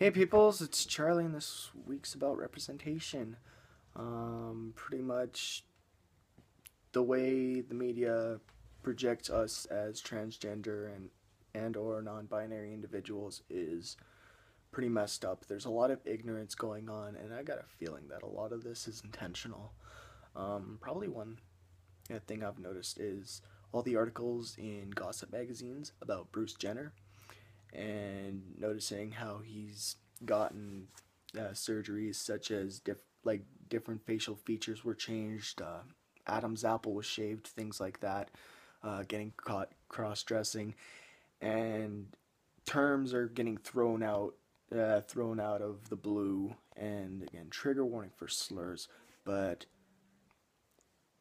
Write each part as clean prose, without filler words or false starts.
Hey peoples, it's Charlie and this week's about representation. Pretty much the way the media projects us as transgender and or non-binary individuals is pretty messed up. There's a lot of ignorance going on, and I got a feeling that a lot of this is intentional. Probably one thing I've noticed is all the articles in gossip magazines about Bruce Jenner and noticing how he's gotten surgeries such as different facial features were changed, Adam's apple was shaved, things like that, getting caught cross-dressing, and terms are getting thrown out of the blue. And again, trigger warning for slurs, but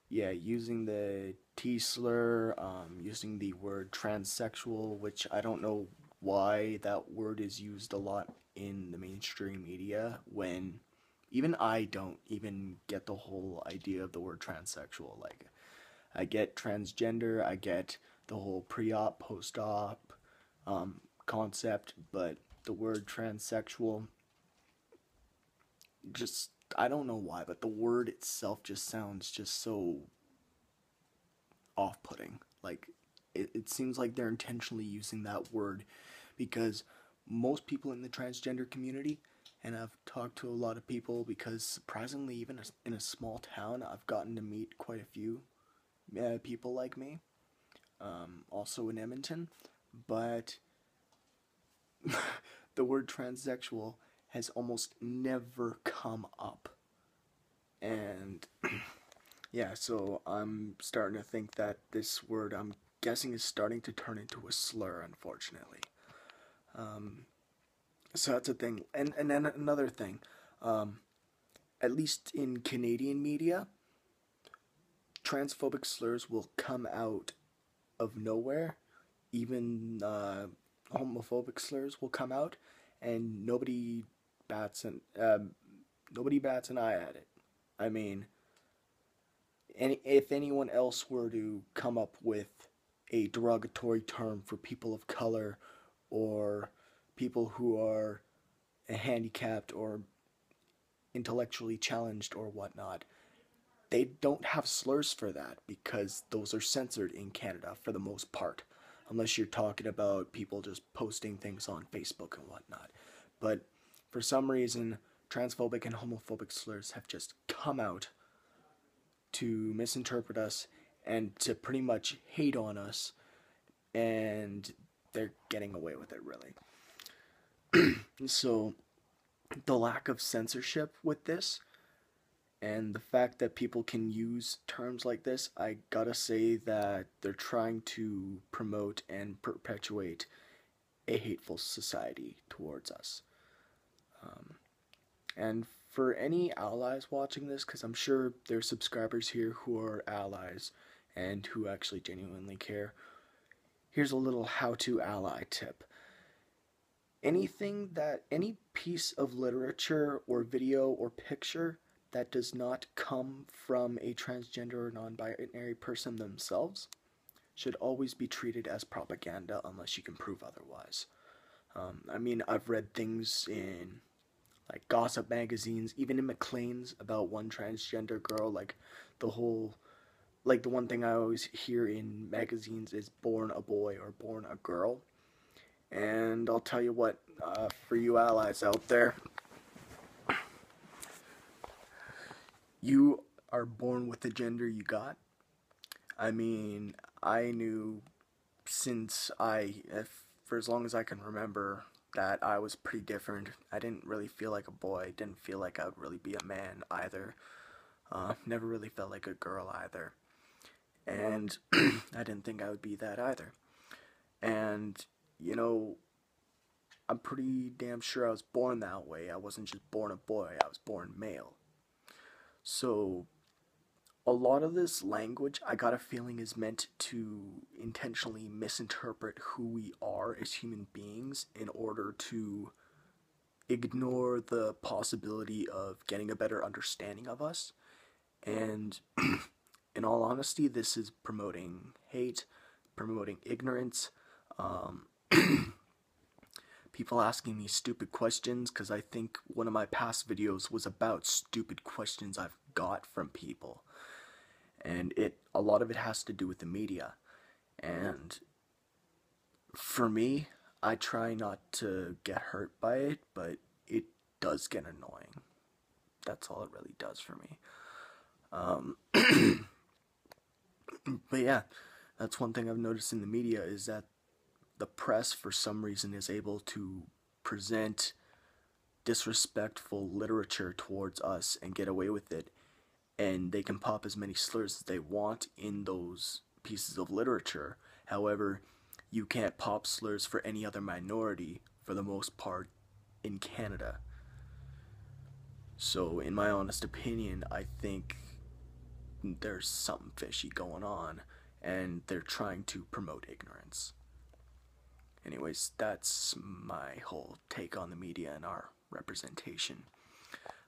yeah, using the T slur, using the word transsexual, which I don't know why that word is used a lot in the mainstream media when even I don't even get the whole idea of the word transsexual. Like, I get transgender, I get the whole pre-op, post-op concept, but the word transsexual, just, I don't know why, but the word itself just sounds just so off-putting. Like, it seems like they're intentionally using that word because most people in the transgender community, and I've talked to a lot of people because surprisingly, even in a small town, I've gotten to meet quite a few people like me, also in Edmonton, but the word transsexual has almost never come up. And yeah, so I'm starting to think that this word, I'm guessing, is starting to turn into a slur, unfortunately. So that's a thing. And then another thing, at least in Canadian media, transphobic slurs will come out of nowhere. Even homophobic slurs will come out, and nobody bats an eye at it. I mean, if anyone else were to come up with a derogatory term for people of color or people who are handicapped or intellectually challenged or whatnot, they don't have slurs for that because those are censored in Canada for the most part, unless you're talking about people just posting things on Facebook and whatnot. But for some reason, transphobic and homophobic slurs have just come out to misinterpret us and to pretty much hate on us, and they're getting away with it, really. So the lack of censorship with this and the fact that people can use terms like this, I gotta say that they're trying to promote and perpetuate a hateful society towards us. And for any allies watching this, because I'm sure there's subscribers here who are allies and who actually genuinely care, here's a little how-to ally tip. Any piece of literature or video or picture that does not come from a transgender or non-binary person themselves should always be treated as propaganda unless you can prove otherwise. I mean, I've read things in like gossip magazines, even in Maclean's, about one transgender girl. Like the one thing I always hear in magazines is born a boy or born a girl. And I'll tell you what, for you allies out there, you are born with the gender you got. I mean, I knew for as long as I can remember, that I was pretty different. I didn't really feel like a boy, didn't feel like I would really be a man either. Never really felt like a girl either. And I didn't think I would be that either. And, you know, I'm pretty damn sure I was born that way. I wasn't just born a boy, I was born male. So, a lot of this language, I got a feeling, is meant to intentionally misinterpret who we are as human beings in order to ignore the possibility of getting a better understanding of us. And in all honesty, this is promoting hate, promoting ignorance, people asking me stupid questions, because I think one of my past videos was about stupid questions I've got from people. And a lot of it has to do with the media. And for me, I try not to get hurt by it, but it does get annoying. That's all it really does for me. But yeah, that's one thing I've noticed in the media, is that the press, for some reason, is able to present disrespectful literature towards us and get away with it. And they can pop as many slurs as they want in those pieces of literature. However, you can't pop slurs for any other minority, for the most part, in Canada. So, in my honest opinion, I think there's something fishy going on, and they're trying to promote ignorance. Anyways, that's my whole take on the media and our representation.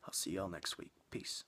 I'll see y'all next week. Peace.